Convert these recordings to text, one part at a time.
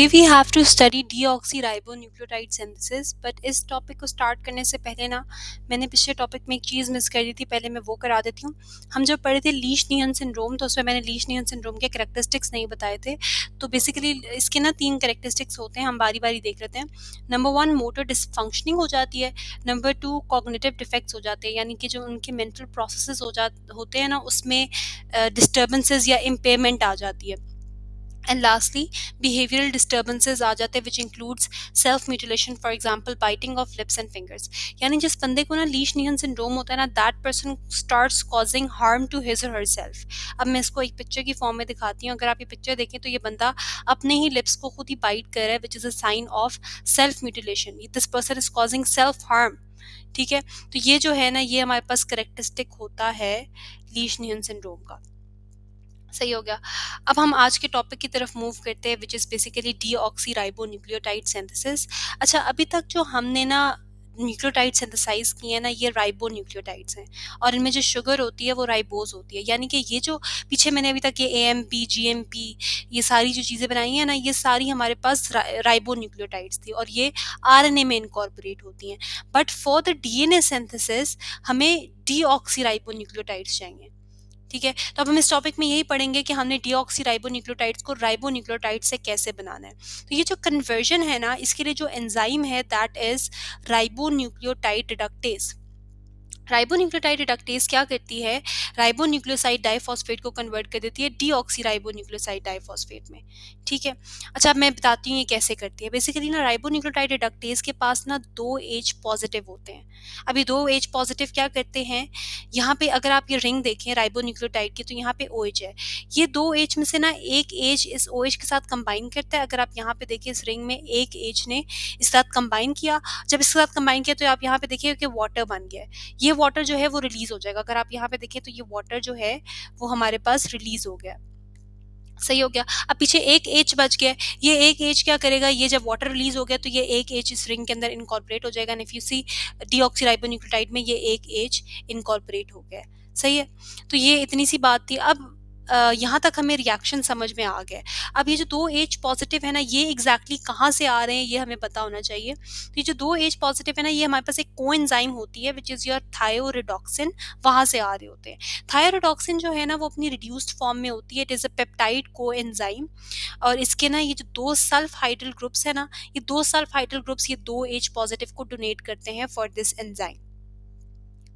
We have to study deoxyribonucleotide synthesis but इस topic को start करने से पहले ना मैंने पिछले टॉपिक में एक चीज़ मिस कर दी थी। पहले मैं वो करा देती हूँ। हम जब पढ़े थे लीश नियन सिंड्रोम, तो उसमें मैंने लीश नियन सिंड्रोम के कैरेक्टरिस्टिक्स नहीं बताए थे। तो बेसिकली इसके ना 3 कैरेक्टरिस्टिक्स होते हैं, हम बारी बारी देख लेते हैं। नंबर 1, मोटर डिसफंक्शनिंग हो जाती है। नंबर 2, कॉग्निटिव डिफेक्ट्स हो जाते हैं, यानी कि जो उनके मेंटल प्रोसेसेस होते हैं ना, उसमें डिस्टर्बेंसेस या इम्पेयरमेंट आ जाती है। एंड लास्टली बिहेवियरल डिस्टर्बेंसेस आ जाते हैं, which includes self mutilation, for example biting of lips and fingers. यानी जिस बंदे को ना लीश निहन सिंड्रोम होता है ना, that person starts causing harm to his और हर सेल्फ। अब मैं इसको एक पिक्चर की फॉर्म में दिखाती हूँ। अगर आप ये पिक्चर देखें तो ये बंदा अपने ही लिप्स को खुद ही बाइट कर रहा है, which is a sign of self mutilation. This person is causing self harm. ठीक है, तो ये जो है ना, ये हमारे पास करेक्टरिस्टिक होता है लीश निहन सिंड्रोम का। सही हो गया। अब हम आज के टॉपिक की तरफ मूव करते हैं, which is basically deoxy ribo nucleotide synthesis. अच्छा, अभी तक जो हमने ना न्यूक्लियोटाइड सिंथेसाइज किए हैं ना, ये राइबो न्यूक्लियोटाइड्स हैं, और इनमें जो शुगर होती है वो राइबोज होती है। यानी कि ये जो पीछे मैंने अभी तक ये एएमपी जीएमपी ये सारी जो चीज़ें बनाई हैं ना, ये सारी हमारे पास राइबो न्यूक्लियोटाइड्स थी, और ये आरएनए में इनकॉर्पोरेट होती हैं। But for the DNA synthesis हमें डीऑक्सी राइबो न्यूक्लियोटाइड्स चाहिए। ठीक है, तो अब हम इस टॉपिक में यही पढ़ेंगे कि हमने डीऑक्सी राइबोन्यूक्लियोटाइड्स को राइबोन्यूक्लियोटाइड से कैसे बनाना है। तो ये जो कन्वर्जन है ना, इसके लिए जो एंजाइम है, that is ribonucleotide reductase. Ribonucleotide reductase क्या करती है, राइबोन्यूक्लियोसाइड डाइफॉस्फेट को कन्वर्ट कर देती है डीऑक्सी राइबोन्यूक्लियोसाइड डाइफॉस्फेट में। ठीक है, अच्छा अब मैं बताती हूँ ये कैसे करती है। बेसिकली ना राइबोन्यूक्लियोटाइड रिडक्टेज के पास ना 2 एच पॉजिटिव होते हैं। अभी 2 एच पॉजिटिव क्या करते हैं, यहाँ पे अगर आप ये रिंग देखें राइबोन्यूक्लियोटाइड की, तो यहाँ पे ओ एच है। ये 2 एच में से ना एक एच इस ओ एच के साथ कंबाइन करता है। अगर आप यहाँ पे देखिए इस रिंग में एक एच ने इसके साथ कंबाइन किया, जब इसके साथ कंबाइन किया तो आप यहाँ पे देखिए कि वाटर बन गया है। ये वाटर जो है वो रिलीज हो जाएगा। अगर आप यहाँ पे देखें तो ये वाटर जो है वो हमारे पास रिलीज हो गया। सही हो गया। अब पीछे एक एच बच गया। ये एक एच क्या करेगा, ये जब वाटर रिलीज हो गया तो ये एक एच इस रिंग के अंदर इनकॉर्पोरेट हो जाएगा। And if you see deoxyribonucleotide में ये एक एच इनकॉर्पोरेट हो गया है। सही है, तो ये इतनी सी बात थी। अब यहाँ तक हमें रिएक्शन समझ में आ गया। अब ये जो 2 एच पॉजिटिव है ना, ये एग्जैक्टली कहाँ से आ रहे हैं ये हमें पता होना चाहिए। तो ये जो 2 एच पॉजिटिव है ना, ये हमारे पास एक कोएंजाइम होती है, विच इज़ योर थायोरिडॉक्सिन, वहाँ से आ रहे होते हैं। थायरोडॉक्सिन जो है ना, वो अपनी रिड्यूस्ड फॉर्म में होती है। It is a peptide coenzyme, और इसके ना ये जो 2 सल्फ हाइड्रल ग्रुप्स है ना, ये 2 सल्फ हाइड्रल ग्रुप्स ये 2 एच पॉजिटिव को डोनेट करते हैं फॉर दिस एंजाइम।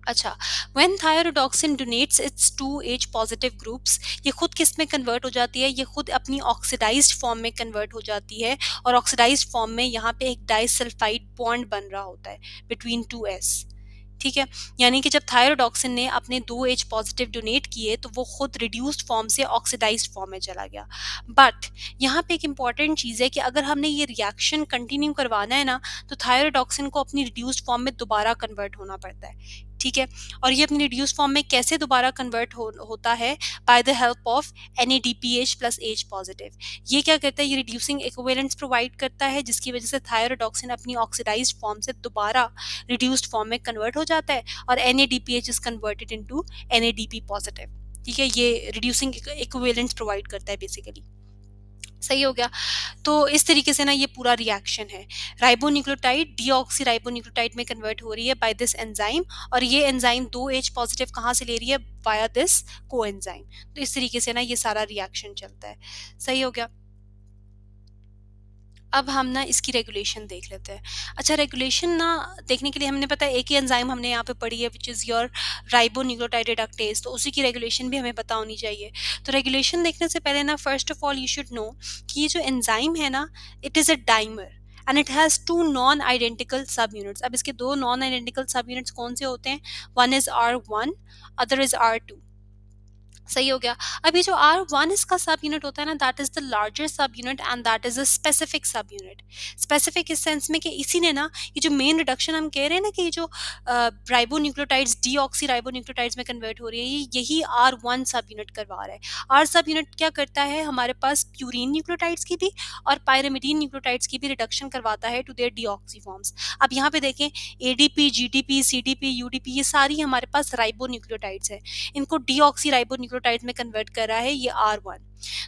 अच्छा, when thioredoxin donates its 2 H positive groups, ये खुद किस में कन्वर्ट हो जाती है, ये खुद अपनी ऑक्सीडाइज्ड फॉर्म में कन्वर्ट हो जाती है। और ऑक्सीडाइज्ड फॉर्म में यहाँ पे एक डाइसल्फाइड बॉन्ड बन रहा होता है बिटवीन 2 एस। ठीक है, यानी कि जब थायरोडॉक्सिन ने अपने 2 एच पॉजिटिव डोनेट किए तो वो खुद रिड्यूस्ड फॉर्म से ऑक्सीडाइज्ड फॉर्म में चला गया। बट यहाँ पे एक इंपॉर्टेंट चीज़ है कि अगर हमने ये रिएक्शन कंटिन्यू करवाना है ना, तो थायरोडॉक्सिन को अपनी रिड्यूस्ड फॉर्म में दोबारा कन्वर्ट होना पड़ता है। ठीक है, और ये अपनी रिड्यूस्ड फॉर्म में कैसे दोबारा कन्वर्ट होता है, by the help of NADPH plus H positive. ये क्या करता है, ये रिड्यूसिंग इक्विवेलेंट्स प्रोवाइड करता है, जिसकी वजह से थायरोडॉक्सिन अपनी ऑक्सीडाइज्ड फॉर्म से दोबारा रिड्यूस्ड फॉर्म में कन्वर्ट हो जाता है, और NADPH is converted into NADP positive. ठीक है, ये रिड्यूसिंग इक्विवेलेंट्स प्रोवाइड करता है बेसिकली। सही हो गया। तो इस तरीके से ना ये पूरा रिएक्शन है, राइबोन्यूक्लियोटाइड डीऑक्सी राइबोन्यूक्लियोटाइड में कन्वर्ट हो रही है बाय दिस एंजाइम, और ये एंजाइम 2 एच पॉजिटिव कहाँ से ले रही है, वाया दिस कोएंजाइम। तो इस तरीके से ना ये सारा रिएक्शन चलता है। सही हो गया। अब हम ना इसकी रेगुलेशन देख लेते हैं। अच्छा, रेगुलेशन ना देखने के लिए हमने पता है एक ही एंजाइम हमने यहाँ पे पढ़ी है, which is your ribonucleotide reductase, तो उसी की रेगुलेशन भी हमें पता होनी चाहिए। तो रेगुलेशन देखने से पहले ना first of all you should know कि ये जो एंजाइम है ना, it is a dimer and it has 2 non identical सब यूनिट्स। अब इसके 2 नॉन आइडेंटिकल सब यूनिट्स कौन से होते हैं, one is R1, other is R2। सही हो गया। अभी जो R1 इसका सब यूनिट होता है ना, दैट इज द लार्जर सब unit and that is a specific सब यूनिट। स्पेसिफिक इस सेंस में कि इसी ने ना ये जो मेन रिडक्शन हम कह रहे हैं ना, कि ये जो राइबोन्यूक्लियोटाइड्स डीऑक्सी राइबोन्यूक्लियोटाइड्स में कन्वर्ट हो रही है, यही R1 सब यूनिट करवा रहा है। आर सब यूनिट क्या करता है, हमारे पास प्यूरिन न्यूक्लियोटाइड्स की भी और पायरिमिडीन न्यूक्लियोटाइड्स की भी रिडक्शन करवाता है टू देयर डीऑक्सी फॉर्म्स। अब यहाँ पे देखें, ADP, GDP, CDP, UDP, ये सारी हमारे पास राइबोन्यूक्लियोटाइड्स है। इनको डीऑक्सी न्यूक्लियोटाइड में कन्वर्ट कर रहा है ये R1।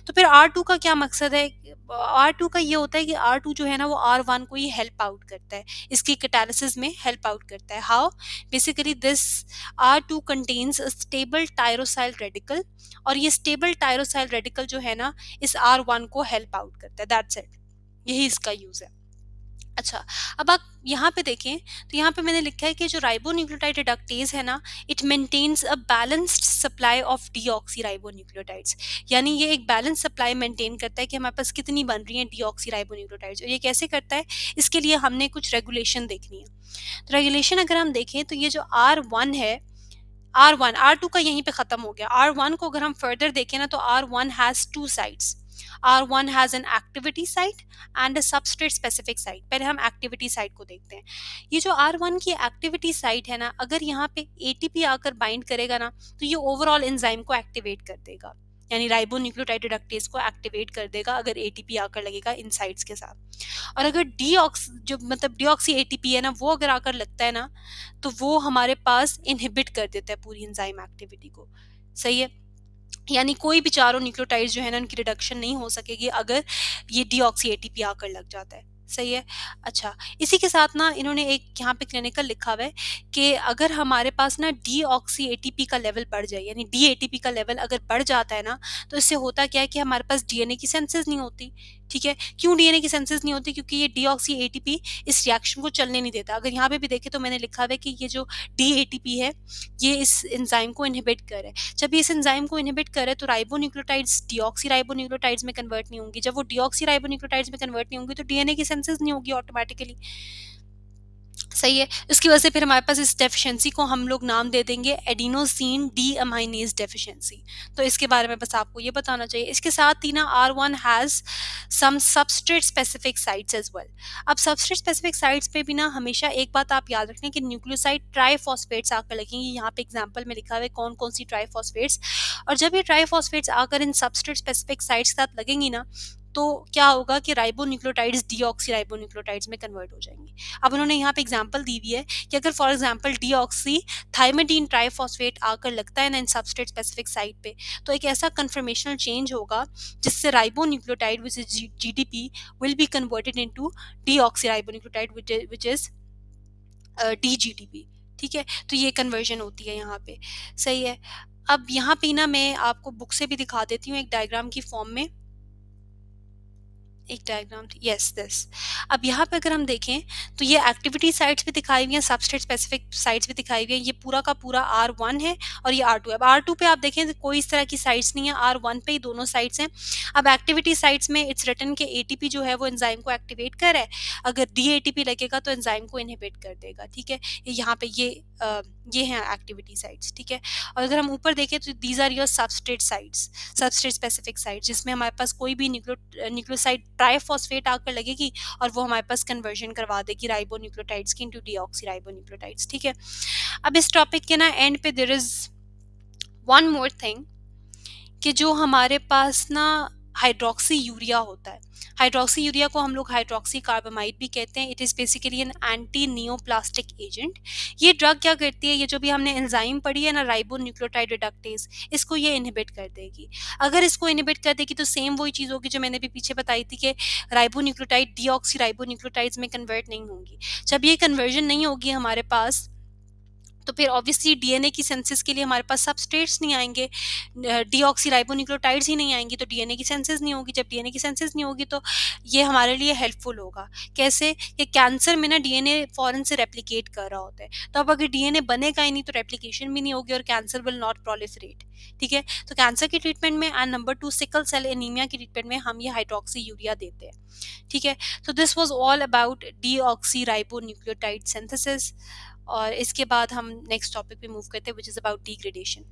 तो फिर R2 का क्या मकसद है? R2 का ये होता है कि R2 जो है ना वो R1 को ही हेल्प आउट करता है, इसकी कैटालिसिस में हेल्प आउट करता है। How? Basically this R2 contains a stable tyrosyl radical, और ये स्टेबल टायरोसाइल रेडिकल जो है ना इस R1 को हेल्प आउट करता है। दैट्स इट, यही इसका यूज है। अच्छा, अब आप यहाँ पे देखें तो यहाँ पे मैंने लिखा है कि जो राइबोन्यूक्लियोटाइड रिडक्टेज है ना, it maintains a balanced supply of deoxy ribonucleotides. यानी ये एक बैलेंस सप्लाई मेंटेन करता है कि हमारे पास कितनी बन रही हैं डीऑक्सी राइबोन्यूक्लियोटाइड्स। और ये कैसे करता है, इसके लिए हमने कुछ रेगुलेशन देखनी है। तो रेगुलेशन अगर हम देखें तो ये जो R1 है, R1 R2 का यहीं पे खत्म हो गया। R1 को अगर हम फर्दर देखें ना तो R1 has two sides. R1 has an activity site and a substrate specific site. पहले हम एक्टिविटी साइट को देखते हैं। ये जो R1 की एक्टिविटी साइट है ना, अगर यहाँ पे ATP आकर बाइंड करेगा ना तो ये ओवरऑल एंजाइम को एक्टिवेट कर देगा, यानी राइबोन्यूक्लियोटाइड रिडक्टेज को एक्टिवेट कर देगा अगर ATP आकर लगेगा इन साइट्स के साथ। और अगर डीऑक्सी ATP है ना वो अगर आकर लगता है ना तो वो हमारे पास इनहिबिट कर देता है पूरी एंजाइम एक्टिविटी को। सही है, यानी कोई भी चारों न्यूक्लियोटाइड्स जो है ना उनकी रिडक्शन नहीं हो सकेगी अगर ये डीऑक्सी ATP आकर लग जाता है। सही है। अच्छा, इसी के साथ ना इन्होंने एक यहाँ पे क्लिनिकल लिखा हुआ है कि अगर हमारे पास ना डीऑक्सी ATP का लेवल बढ़ जाए, यानी DATP का लेवल अगर बढ़ जाता है ना तो इससे होता क्या है कि हमारे पास DNA की सेंसेस नहीं होती। ठीक है, क्यों DNA की सेंसेस नहीं होती? क्योंकि ये डीऑक्सी ATP इस रिएक्शन को चलने नहीं देता। अगर यहाँ पे भी देखें तो मैंने लिखा हुआ है कि ये जो DATP है ये इस एंजाइम को इनहिबिट कर रहा है। जब ये इस एंजाइम को इनहिबिट करे तो राइबोन्यूक्लियोटाइड्स डीऑक्सी राइबोन्यूक्लियोटाइड्स में कन्वर्ट नहीं होंगी। जब वो डीऑक्सी राइबोन्यूक्लियोटाइड्स में कन्वर्ट नहीं होंगी तो डीएनए की सेंसेस नहीं होगी ऑटोमेटिकली। सही है, इसकी वजह से फिर हमारे पास इस डेफिशिएंसी को हम लोग नाम दे देंगे एडिनोसिन डीअमाइनेज डेफिशिएंसी। तो इसके बारे में बस आपको ये बताना चाहिए। इसके साथ ही ना R1 has some substrate specific sites as well. अब सबस्ट्रेट स्पेसिफिक साइट्स पे भी ना हमेशा एक बात आप याद रखना कि न्यूक्लियोसाइड ट्राइफॉस्फेट्स आकर लगेंगी। यहाँ पे एग्जांपल में लिखा हुआ है कौन कौन सी ट्राइफॉस्फेट्स, और जब ये ट्राइफॉस्फेट्स आकर इन सबस्ट्रेट स्पेसिफिक साइट्स के साथ लगेंगी ना तो क्या होगा कि राइबोन्यूक्लियोटाइड्स डीऑक्सी राइबोन्यूक्लियोटाइड्स में कन्वर्ट हो जाएंगी। अब उन्होंने यहाँ पे एग्जांपल दी हुई है कि अगर for example deoxy thymidine triphosphate आकर लगता है ना इन सबस्ट्रेट स्पेसिफिक साइट पे तो एक ऐसा कन्फर्मेशनल चेंज होगा जिससे ribonucleotide which is GDP will be converted into deoxy ribonucleotide which is DGDP। ठीक है, तो ये कन्वर्जन होती है यहाँ पे। सही है, अब यहाँ पे ना मैं आपको बुक से भी दिखा देती हूँ एक डायग्राम की फॉर्म में। एक डायग्राम थी, यस दिस। अब यहाँ पे अगर हम देखें तो ये एक्टिविटी साइट्स भी दिखाई हुई हैं, सबस्ट्रेट स्पेसिफिक साइट्स भी दिखाई हुई हैं। ये पूरा का पूरा R1 है और ये R2 है। अब R2 पे आप देखें तो कोई इस तरह की साइट्स नहीं है, R1 पे ही दोनों साइट्स हैं। अब एक्टिविटी साइट्स में इट्स रिटन के ATP जो है वो एंजाइम को एक्टिवेट कर रहा है, अगर DATP लगेगा तो एंजाइम को इनहिबिट कर देगा। ठीक है, यहाँ पे ये हैं एक्टिविटी साइट्स। ठीक है, और अगर हम ऊपर देखें तो these are your substrate sites, substrate specific sites, जिसमें हमारे पास कोई भी न्यूक्लियोसाइड ट्राइफॉस्फेट आकर लगेगी और वो हमारे पास कन्वर्जन करवा देगी राइबोन्यूक्लियोटाइड्स की इनटू डीऑक्सी राइबोन्यूक्लियोटाइड्स। ठीक है, अब इस टॉपिक के ना एंड पे there is one more thing कि जो हमारे पास ना हाइड्रोक्सी यूरिया होता है। हाइड्रोक्सी यूरिया को हम लोग हाइड्रोक्सी कार्बामाइड भी कहते हैं। It is basically an anti neoplastic agent. ये ड्रग क्या करती है, ये जो भी हमने एंजाइम पढ़ी है ना राइबोन्यूक्लियोटाइड रिडक्टेज, इसको ये इनहिबिट कर देगी। अगर इसको इनहिबिट कर देगी तो सेम वही चीज़ होगी जो मैंने भी पीछे बताई थी कि राइबोन्यूक्लियोटाइड डीऑक्सी राइबोन्यूक्लियोटाइड्स में कन्वर्ट नहीं होंगी। जब ये कन्वर्जन नहीं होगी हमारे पास तो फिर ऑब्वियसली DNA की सेंसेस के लिए हमारे पास सबस्ट्रेट्स नहीं आएंगे, डीऑक्सी राइबोन्यूक्लियोटाइड्स ही नहीं आएंगी तो DNA की सेंसेस नहीं होगी। जब DNA की सेंसेस नहीं होगी तो ये हमारे लिए हेल्पफुल होगा। कैसे कि कैंसर में ना DNA फॉरन से रेप्लिकेट कर रहा होता है, तो अब अगर DNA बनेगा ही नहीं तो रेप्लिकेशन भी नहीं होगी और कैंसर विल नॉट प्रोलिफरेट। ठीक है, तो कैंसर की ट्रीटमेंट में and number 2 sickle cell anaemia की ट्रीटमेंट में हम ये हाइड्रोक्सी यूरिया देते हैं। ठीक है, तो this was all about deoxy ribonucleotide synthesis. और इसके बाद हम नेक्स्ट टॉपिक पे मूव करते हैं विच इज़ अबाउट डिग्रेडेशन।